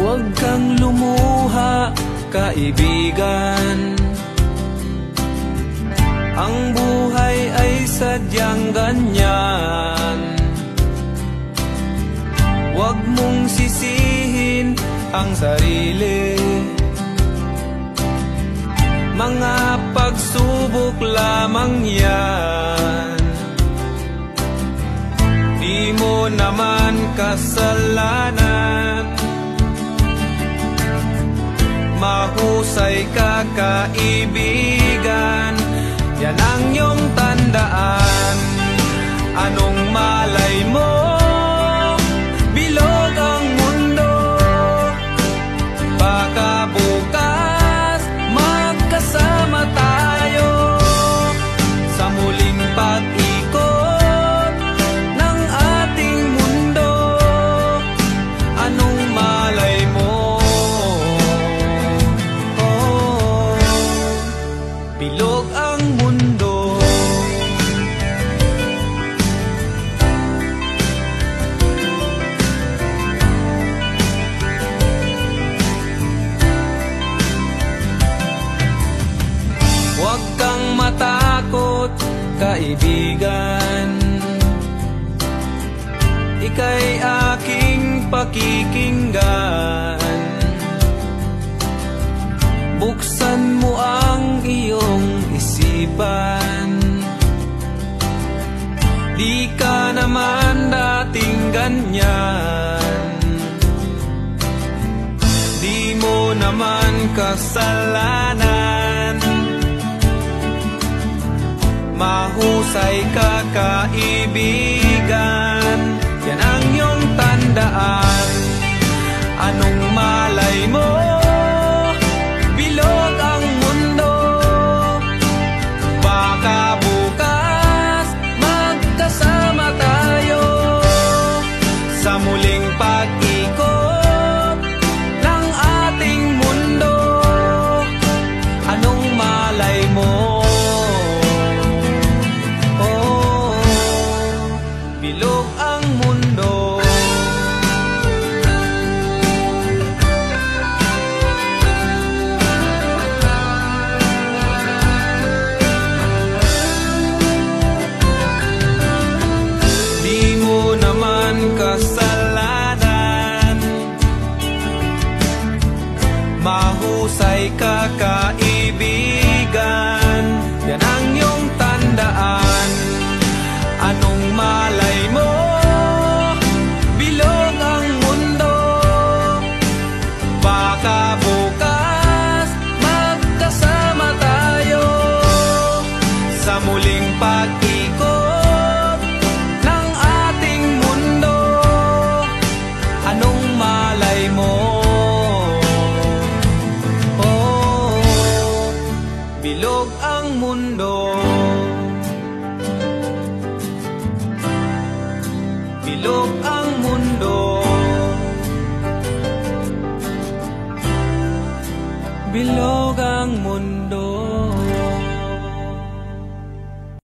Huwag kang lumuha, kaibigan. Ang buhay ay sadyang ganyan. Huwag mong sisihin ang sarili. Mga pagsubok lamang yan. Di mo naman kasalanan. Mahusay ka, kaibigan. Yan ang iyong tandaan. Anong malay mo? Bilog ang mundo. Baka bukas magkasama tayo sa muling pag-ikot ng ating mundo. Anong malay mo? Oh, bilog ang mundo. Huwag kang matakot, kaibigan. Ika'y aking pakikinggan. Buksan mo ang iyong isipan. Di ka naman dating ganyan. Di mo naman kasalanan. Mahusay ka, kaibigan. Yan ang iyong tandaan. Anong malay mo? Bilog ang mundo. Baka bukas magkasama tayo sa muling pag-ikot ng ating mundo. Anong malay mo? Bilog ang mundo. Di mo naman kasalanan. Mahusay ka, kaibigan. Yan ang iyong tandaan. Anong malay mo? Bilog ang mundo. Baka bukas magkasama tayo sa muling pag-ikot ng ating mundo. Anong malay mo? Oh, bilog ang mundo. Bilog ang mundo. Bilog ang mundo.